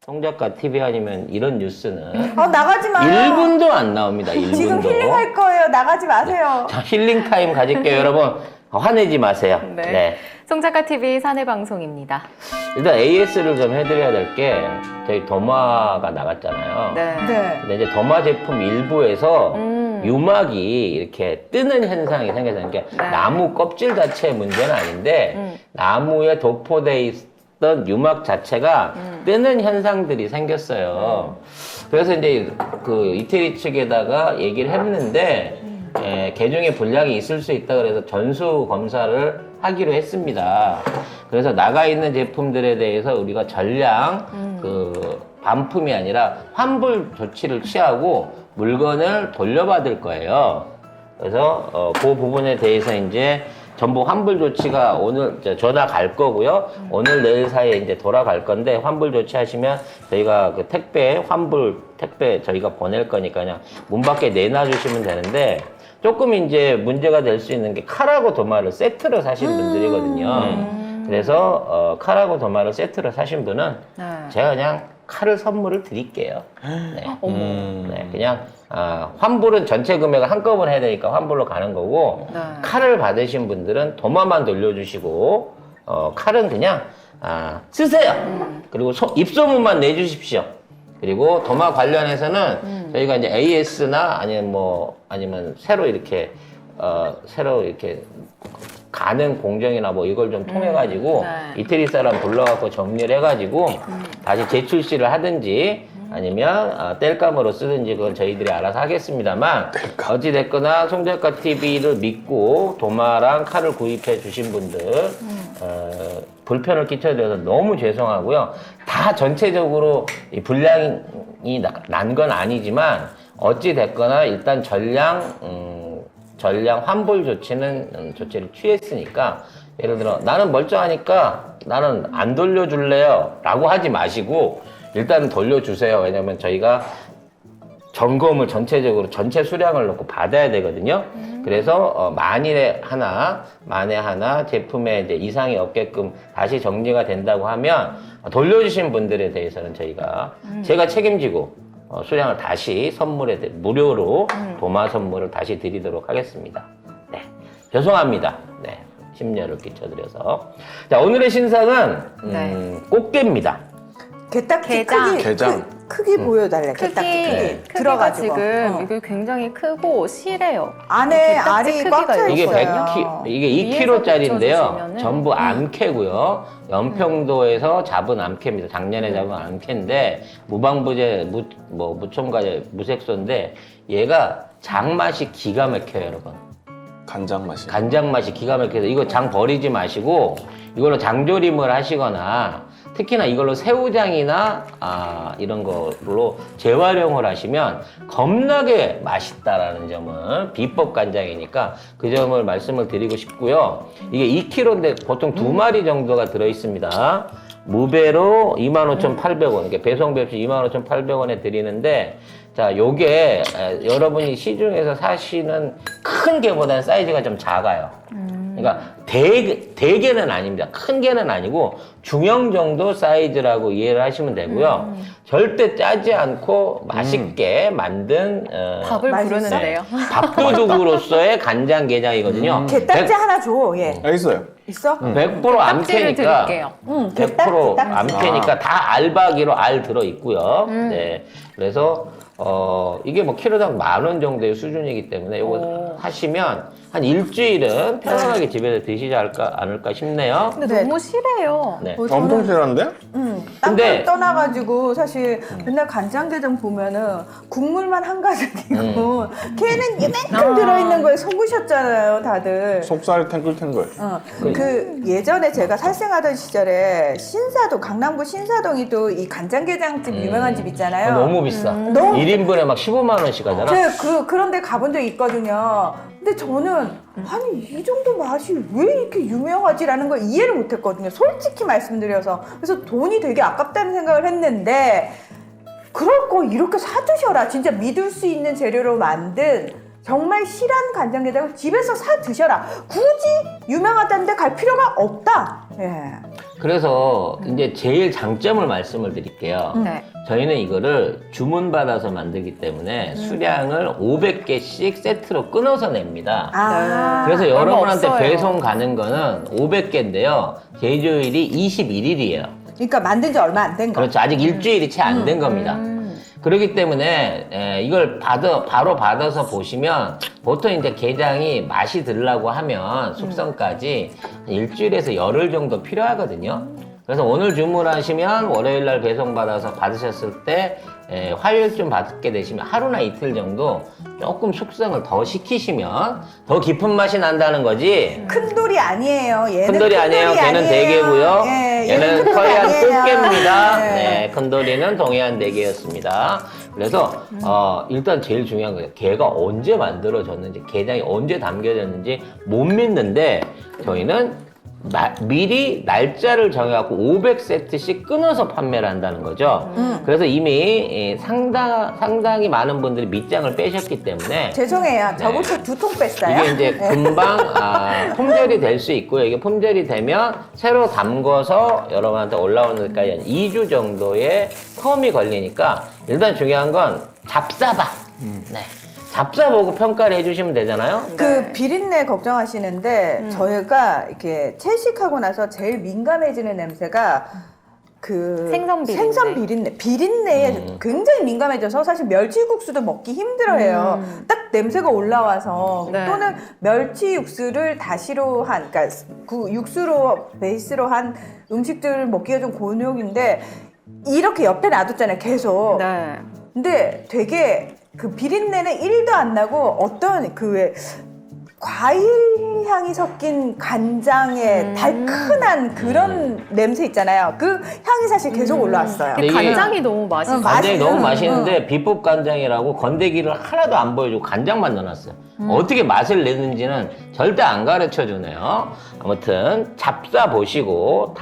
송작가 TV 아니면 이런 뉴스는 나가지 마요. 1분도 안 나옵니다. 1분도. 지금 힐링할 거예요. 나가지 마세요. 자, 힐링 타임 가질게요, 여러분. 화내지 마세요. 네. 송작가 TV 사내 방송입니다. 일단 AS를 좀 해드려야 될 게 저희 더마가 나갔잖아요. 네. 네. 근데 이제 더마 제품 일부에서 유막이 이렇게 뜨는 현상이 생겨서 이게 네. 나무 껍질 자체의 문제는 아닌데 나무에 도포돼 있던 유막 자체가 뜨는 현상들이 생겼어요. 그래서 이제 그 이태리 측에다가 얘기를 했는데 개중에 불량이 있을 수 있다 그래서 전수 검사를 하기로 했습니다. 그래서 나가 있는 제품들에 대해서 우리가 전량 그 반품이 아니라 환불 조치를 취하고 물건을 돌려받을 거예요. 그래서 그 부분에 대해서 이제 전부 환불 조치가 오늘 전화 갈 거고요. 오늘 내일 사이에 이제 돌아갈 건데 환불 조치하시면 저희가 그 택배 환불 택배 저희가 보낼 거니까 그냥 문 밖에 내놔 주시면 되는데 조금 이제 문제가 될 수 있는 게 칼하고 도마를 세트로 사신 분들이거든요. 그래서 칼하고 도마를 세트로 사신 분은 네. 제가 그냥 칼을 선물을 드릴게요. 네. 네, 그냥 환불은 전체 금액을 한꺼번에 해야 되니까 환불로 가는 거고 네. 칼을 받으신 분들은 도마만 돌려주시고 칼은 그냥 쓰세요. 그리고 입소문만 내주십시오. 그리고 도마 관련해서는 저희가 이제 AS나 아니면 새로 이렇게 가는 공정이나 뭐 이걸 좀 통해 가지고 네. 이태리 사람 불러갖고 정리를 해가지고 다시 재출시를 하든지 아니면 뗄감으로 쓰든지 그건 저희들이 알아서 하겠습니다만 어찌 됐거나 송작가 TV를 믿고 도마랑 칼을 구입해 주신 분들 불편을 끼쳐드려서 너무 죄송하고요. 다 전체적으로 이 불량이 난 건 아니지만 어찌 됐거나 일단 전량 환불 조치를 취했으니까 예를 들어 나는 멀쩡하니까 나는 안 돌려줄래요 라고 하지 마시고 일단 돌려주세요. 왜냐면 저희가 점검을 전체적으로 전체 수량을 놓고 받아야 되거든요. 그래서 만에 하나 제품에 이제 이상이 없게끔 다시 정리가 된다고 하면 돌려주신 분들에 대해서는 제가 책임지고 수량을 다시 무료로 도마 선물을 다시 드리도록 하겠습니다. 네, 죄송합니다. 네, 심려를 끼쳐드려서. 자, 오늘의 신상은 꽃게입니다. 게딱지 게장. 크기, 게장. 크기 보여달래. 게딱지 크기. 크기가 들어가지고. 지금 이게 굉장히 크고 실해요. 안에 게딱지 알이 꽉 크기가 차 이게 있어요. 이게 위에서 2kg짜리인데요. 붙여주시면은. 전부 암캐고요. 연평도에서 잡은 암캐입니다. 작년에 잡은 암캐인데 무방부제, 무첨가제, 무색소인데 얘가 장맛이 기가 막혀요, 여러분. 간장 맛이. 간장 맛이 기가 막혀서 이거 장 버리지 마시고 이걸로 장조림을 하시거나 특히나 이걸로 새우장이나 이런 걸로 재활용을 하시면 겁나게 맛있다라는 점을 비법 간장이니까 그 점을 말씀을 드리고 싶고요. 이게 2kg인데 보통 2마리 정도가 들어있습니다. 무배로 25,800원, 이게 배송비 없이 25,800원에 드리는데 자, 요게 여러분이 시중에서 사시는 큰 게보다는 사이즈가 좀 작아요. 그러니까 대게는 아닙니다. 큰 게는 아니고 중형 정도 사이즈라고 이해를 하시면 되고요. 절대 짜지 않고 맛있게 만든 밥을 맛있어요. 부르는데요. 밥도둑으로서의 간장게장이거든요. 게딱지 하나 줘. 얘. 있어요. 있어? 100% 깍지를 암캐니까 드릴게요. 100% 게딱지. 암캐니까 다 알바기로 알 들어 있고요. 네, 그래서 이게 뭐 키로당 10,000원 정도의 수준이기 때문에 이거 하시면 한 일주일은 편안하게 집에서 드시지 않을까 싶네요. 근데 네. 너무 실해요. 네. 엄청 실한데? 근데- 땅을 떠나가지고 사실 맨날 간장게장 보면은 국물만 한가득이고 걔는 이만큼 들어있는 거에 속으셨잖아요, 다들. 속살 탱글탱글. 그 예전에 제가 살생하던 시절에 신사동, 강남구 신사동이 또 이 간장게장집 유명한 집 있잖아요. 너무 비싸. 너무 1인분에 막 15만 원씩 하잖아. 제가 그런데 가본 적 있거든요. 근데 저는 아니 이 정도 맛이 왜 이렇게 유명하지라는 걸 이해를 못했거든요. 솔직히 말씀드려서. 그래서 돈이 되게 아깝다는 생각을 했는데 그럴 거 이렇게 사드셔라. 진짜 믿을 수 있는 재료로 만든 정말 실한 간장게장을 집에서 사 드셔라. 굳이 유명하다는데 갈 필요가 없다. 예. 그래서 이제 제일 장점을 말씀을 드릴게요. 네. 저희는 이거를 주문받아서 만들기 때문에 수량을 500개씩 세트로 끊어서 냅니다. 아. 그래서 얼마 여러분한테 없어요. 배송 가는 거는 500개인데요. 제조일이 21일이에요. 그러니까 만든 지 얼마 안 된 거. 그렇죠. 아직 일주일이 채 안 된 겁니다. 그렇기 때문에 이걸 바로 받아서 보시면 보통 이제 게장이 맛이 들라고 하면 숙성까지 일주일에서 열흘 정도 필요하거든요. 그래서 오늘 주문하시면 월요일 날 배송받아서 받으셨을 때 화요일쯤 받게 되시면 하루나 이틀 정도 조금 숙성을 더 시키시면 더 깊은 맛이 난다는 거지. 큰 돌이 아니에요. 얘는 큰 돌이 아니에요. 걔는 대게고요. 예, 얘는 큰 돌이 서해안 아니에요. 뚝개입니다. 네. 네, 큰 돌이는 동해안 대게였습니다. 그래서 일단 제일 중요한 거예요. 걔가 언제 만들어졌는지, 게장이 언제 담겨졌는지 못 믿는데 저희는 미리 날짜를 정해갖고 500세트씩 끊어서 판매를 한다는 거죠. 그래서 이미 상당히 많은 분들이 밑장을 빼셨기 때문에 죄송해요. 저부터 2통 뺐어요. 이게 이제 금방 품절이 될 수 있고요. 이게 품절이 되면 새로 담궈서 여러분한테 올라오는 데까지 한 2주 정도의 텀이 걸리니까 일단 중요한 건 잡사봐. 네. 잡사보고 평가를 해주시면 되잖아요. 그 비린내 걱정하시는데 저희가 이렇게 채식하고 나서 제일 민감해지는 냄새가 그 생선 비린내. 비린내에 굉장히 민감해져서 사실 멸치국수도 먹기 힘들어해요. 딱 냄새가 올라와서 네. 또는 멸치 육수를 다시로 한, 그러니까 그 육수로 베이스로 한 음식들을 먹기가 좀 곤욕인데 이렇게 옆에 놔뒀잖아요, 계속. 네. 근데 되게 그 비린내는 1도 안 나고 어떤 그 왜 과일 향이 섞인 간장의 달큰한 그런 냄새 있잖아요. 그 향이 사실 계속 올라왔어요. 근데 이게 간장이 너무 맛있어요. 간장이 너무 맛있는, 맛있는데 비법 간장이라고 건더기를 하나도 안 보여주고 간장만 넣어놨어요. 어떻게 맛을 내는지는 절대 안 가르쳐 주네요. 아무튼 잡사 보시고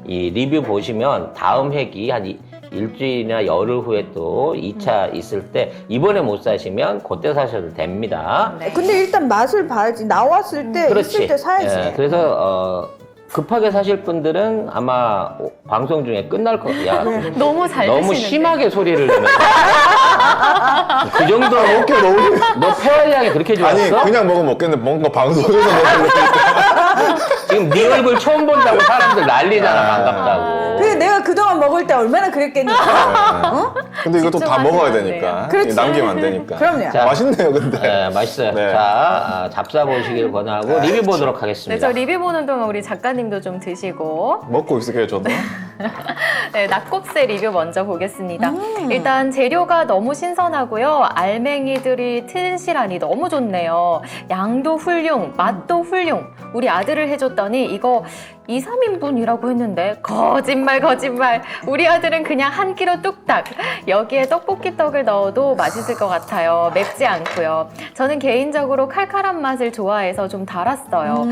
이 리뷰 보시면 다음 회기 한 일주일이나 열흘 후에 또 2차 있을 때 이번에 못 사시면 그때 사셔도 됩니다. 네. 근데 일단 맛을 봐야지. 나왔을 때 있을 때 사야지. 예, 그래서 급하게 사실 분들은 아마 방송 중에 끝날 거야. 너무 잘 너무 드시는데. 심하게 소리를 내면 그 정도 어깨 너무 너 폐활량이 그렇게 아니 좋았어? 그냥 먹으면 먹겠는데 뭔가 방송에서 먹으려니까 지금 네 얼굴 처음 본다고 사람들 난리잖아. 반갑다고. 그래 내가 그동안 먹을 때 얼마나 그랬겠니까. 근데 이것도 다 집중하시면 먹어야 안 되니까 그렇지. 남기면 안 되니까 그럼요. 자, 맛있네요 근데 네, 맛있어요. 네. 자, 잡사 보시길 권하고 리뷰 보도록 네, 하겠습니다. 저 리뷰 보는 동안 우리 작가님도 좀 드시고 먹고 있을게요 저도 네, 낙곱새 리뷰 먼저 보겠습니다. 일단 재료가 너무 신선하고요. 알맹이들이 튼실하니 너무 좋네요. 양도 훌륭, 맛도 훌륭. 우리 아들을 해줬더니 이거 2, 3인분이라고 했는데 거짓말. 우리 아들은 그냥 한 끼로 뚝딱. 여기에 떡볶이 떡을 넣어도 맛있을 것 같아요. 맵지 않고요. 저는 개인적으로 칼칼한 맛을 좋아해서 좀 달았어요.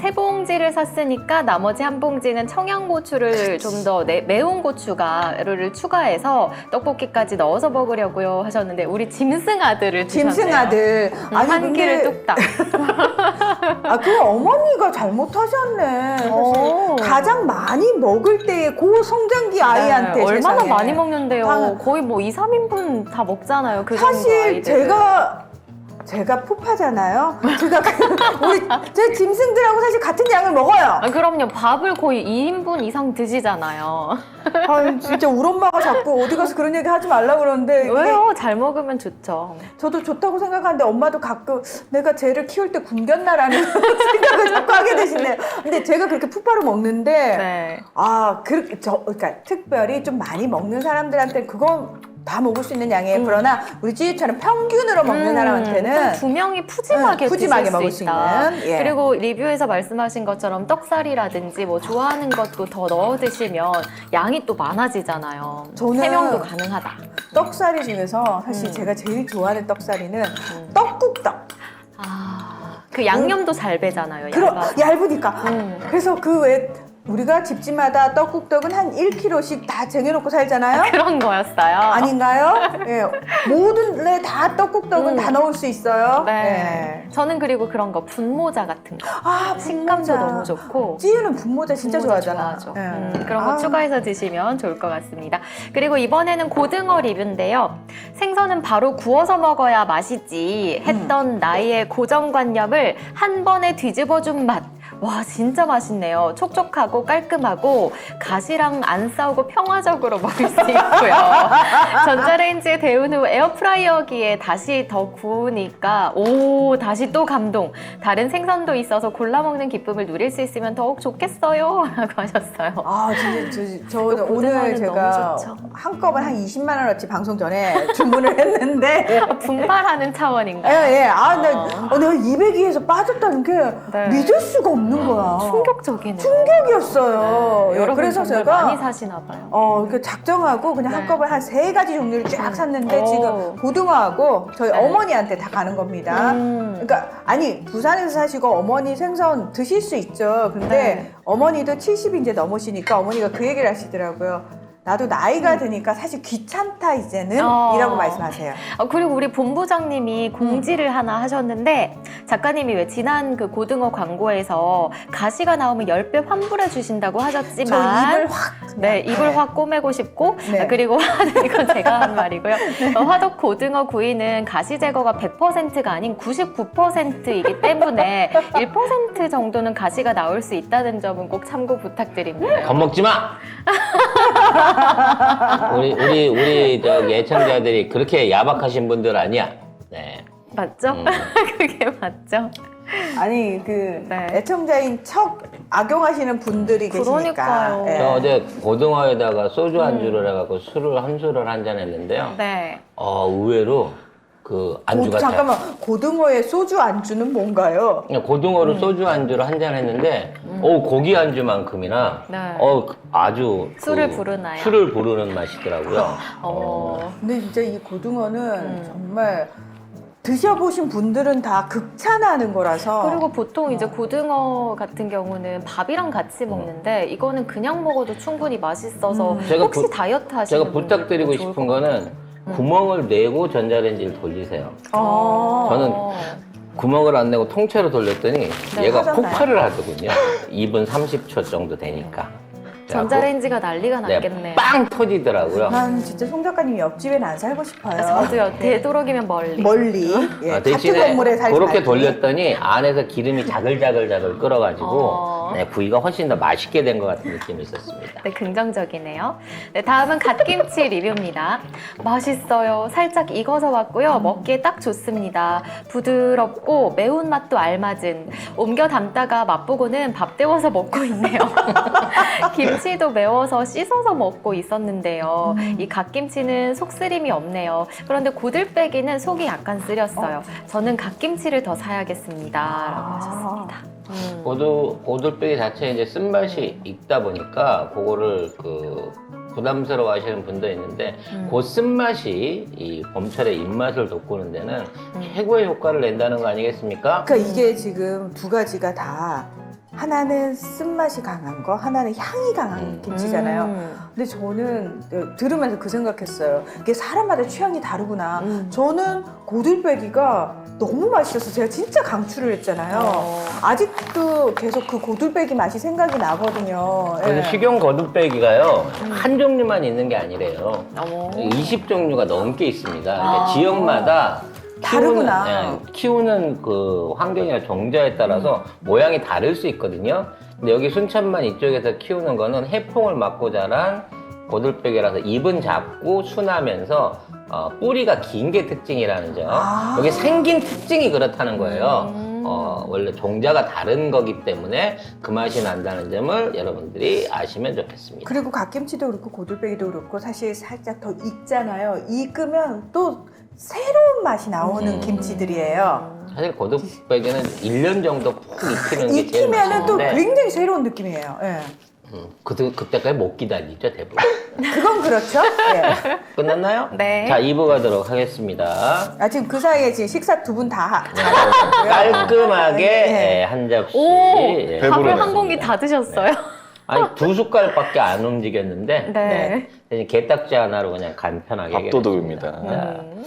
3봉지를 샀으니까 나머지 한 봉지는 청양고추를 좀 더 매운 고추가루를 추가해서 떡볶이까지 넣어서 먹으려고요 하셨는데 우리 짐승 아들을 드셨네요. 짐승 아들. 아니 한 끼를 근데 뚝딱. 그 어머니가 잘못하셨네. 사실 오. 가장 많이 먹을 때의 고성장기 아이한테 네, 얼마나 세상에. 많이 먹는데요. 당- 거의 뭐 2, 3인분 다 먹잖아요. 그 정도 사실 아이들은. 제가 푸파잖아요. 제가 제 짐승들하고 사실 같은 양을 먹어요. 아, 그럼요. 밥을 거의 2인분 이상 드시잖아요. 아 진짜 우리 엄마가 자꾸 어디 가서 그런 얘기 하지 말라 그러는데 이게 왜요? 잘 먹으면 좋죠. 저도 좋다고 생각하는데 엄마도 가끔 내가 쟤를 키울 때 굶겼나라는 생각을 자꾸 하게 되시네요. 근데 제가 그렇게 푸파로 먹는데 네. 그러니까 특별히 좀 많이 먹는 사람들한테 그건 다 먹을 수 있는 양이에요. 그러나 우리 찌유처럼 평균으로 먹는 사람한테는 두 명이 푸짐하게, 푸짐하게 드실 먹을 수 수 있다. 있는, 예. 그리고 리뷰에서 말씀하신 것처럼 떡살이라든지 뭐 좋아하는 것도 더 넣어 드시면 양이 또 많아지잖아요. 저는 3명도 가능하다. 떡사리 중에서 사실 제가 제일 좋아하는 떡사리는 떡국떡. 그 양념도 잘 배잖아요. 얇아. 얇으니까. 그래서 그 왜 우리가 집집마다 떡국떡은 한 1kg씩 다 쟁여놓고 살잖아요. 그런 거였어요. 아닌가요? 예. 모든 다 떡국떡은 다 넣을 수 있어요. 네. 예. 저는 그리고 그런 거 분모자 같은 거. 아, 식감도 분모자. 너무 좋고. 찌유는 분모자 진짜 분모자 좋아하잖아. 좋아하죠. 예. 그런 거 아. 추가해서 드시면 좋을 것 같습니다. 그리고 이번에는 고등어 리뷰인데요. 생선은 바로 구워서 먹어야 맛있지 했던 나의 고정관념을 한 번에 뒤집어준 맛. 와, 진짜 맛있네요. 촉촉하고 깔끔하고 가시랑 안 싸우고 평화적으로 먹을 수 있고요. 전자레인지에 데운 후 에어프라이어기에 다시 더 구우니까 다시 또 감동. 다른 생선도 있어서 골라 먹는 기쁨을 누릴 수 있으면 더욱 좋겠어요. 라고 하셨어요. 아, 진짜 저는 그 고등어는 오늘 제가 너무 좋죠. 한꺼번에 한 20만 원어치 방송 전에 주문을 했는데 분발하는 차원인가요? 예, 예. 아, 내가 200위에서 빠졌다는 게 네. 믿을 수가 없는 거야. 충격적이네요. 충격이었어요. 예, 여러분 그래서 정말 제가 많이 사시나 봐요. 이렇게 작정하고 그냥 네. 한꺼번에 한 3가지 종류를 쫙 샀는데 오. 지금 고등어하고 저희 네. 어머니한테 다 가는 겁니다. 그러니까 아니 부산에서 사시고 어머니 생선 드실 수 있죠. 근데 네. 어머니도 70이 이제 넘으시니까 어머니가 그 얘기를 하시더라고요. 나도 나이가 드니까 사실 귀찮다 이제는 이라고 말씀하세요. 그리고 우리 본부장님이 공지를 하나 하셨는데 작가님이 왜 지난 그 고등어 광고에서 가시가 나오면 10배 환불해 주신다고 저 하셨지만 입을 확 네, 입을 확 꼬매고 싶고 네. 그리고 이건 제가 한 말이고요. 화덕 고등어 구이는 가시 제거가 100%가 아닌 99%이기 때문에 1% 정도는 가시가 나올 수 있다는 점은 꼭 참고 부탁드립니다. 겁먹지 마. 우리 저기 애청자들이 그렇게 야박하신 분들 아니야. 네. 맞죠? 그게 맞죠? 아니 그 네. 애청자인 척 악용하시는 분들이 계시니까. 그러니까요. 예. 저 어제 고등어에다가 소주 안주를 해갖고 술을 한 술을 한잔 했는데요. 네. 의외로 그 안주 같아요. 잠깐만 고등어에 소주 안주는 뭔가요? 그냥 고등어로 소주 안주를 한 잔 했는데, 고기 안주만큼이나, 네. 아주 술을 부르나요? 술을 부르는 맛이더라고요. 근데 진짜 이 고등어는 정말 드셔보신 분들은 다 극찬하는 거라서. 그리고 보통 이제 고등어 같은 경우는 밥이랑 같이 먹는데 이거는 그냥 먹어도 충분히 맛있어서 제가 혹시 다이어트 하시는 제가 부탁드리고 분들은 좋을 싶은 것 거는 구멍을 내고 전자레인지를 돌리세요. 어. 저는 구멍을 안 내고 통째로 돌렸더니 얘가 하잖아요. 폭발을 하더군요. 2분 30초 정도 되니까. 전자레인지가 난리가 네, 났겠네. 빵 터지더라고요. 난 진짜 송 작가님 옆집에는 안 살고 싶어요. 저도요. 되도록이면 멀리. 멀리. 예, 같은 대신에 건물에 살지 그렇게 말고. 돌렸더니 안에서 기름이 자글자글 끓어가지고 어. 구이가 훨씬 더 맛있게 된 것 같은 느낌이 있었습니다. 네, 긍정적이네요. 네, 다음은 갓김치 리뷰입니다. 맛있어요. 살짝 익어서 왔고요. 먹기에 딱 좋습니다. 부드럽고 매운맛도 알맞은. 옮겨 담다가 맛보고는 밥 데워서 먹고 있네요. 김치도 매워서 씻어서 먹고 있었는데요. 이 갓김치는 속쓰림이 없네요. 그런데 고들빼기는 속이 약간 쓰렸어요. 저는 갓김치를 더 사야겠습니다. 라고 하셨습니다. 고들빼기 자체에 이제 쓴맛이 있다 보니까 그거를 부담스러워 하시는 분도 있는데 그 쓴맛이 이 봄철의 입맛을 돋구는 데는 최고의 효과를 낸다는 거 아니겠습니까? 그러니까 이게 지금 두 가지가 다 하나는 쓴맛이 강한 거, 하나는 향이 강한 김치잖아요. 근데 저는 들으면서 그 생각했어요. 이게 사람마다 취향이 다르구나. 저는 고들빼기가 너무 맛있어서 제가 진짜 강추를 했잖아요. 아직도 계속 그 고들빼기 맛이 생각이 나거든요. 그래서 예. 식용 거듭빼기가요 한 종류만 있는 게 아니래요. 어머. 20종류가 넘게 있습니다. 그러니까 지역마다 다르구나. 키우는 그 환경이나 종자에 따라서 모양이 다를 수 있거든요. 근데 여기 순천만 이쪽에서 키우는 거는 해풍을 맞고 자란 고들빼기라서 잎은 작고 순하면서 뿌리가 긴 게 특징이라는 점. 여기 생긴 특징이 그렇다는 거예요. 원래 종자가 다른 거기 때문에 그 맛이 난다는 점을 여러분들이 아시면 좋겠습니다. 그리고 갓김치도 그렇고 고들빼기도 그렇고 사실 살짝 더 익잖아요. 익으면 또 새로운 맛이 나오는 김치들이에요. 사실 고들빼기는 1년 정도 푹 익히는 게 제일 익히면은 또 맛있는데 굉장히 새로운 느낌이에요. 예. 그때까지 못 기다리죠, 대부분. 그건 그렇죠. 예. 끝났나요? 네. 자, 2부 가도록 하겠습니다. 지금 그 사이에 지금 식사 두 분 다 깔끔하게 네. 한 접시. 오, 예. 밥을 배부르네. 한 공기 다 드셨어요? 아니 2숟갈밖에 안 움직였는데 네. 대신 게딱지 하나로 그냥 간편하게 밥도둑입니다. 해결했습니다. 자, 음.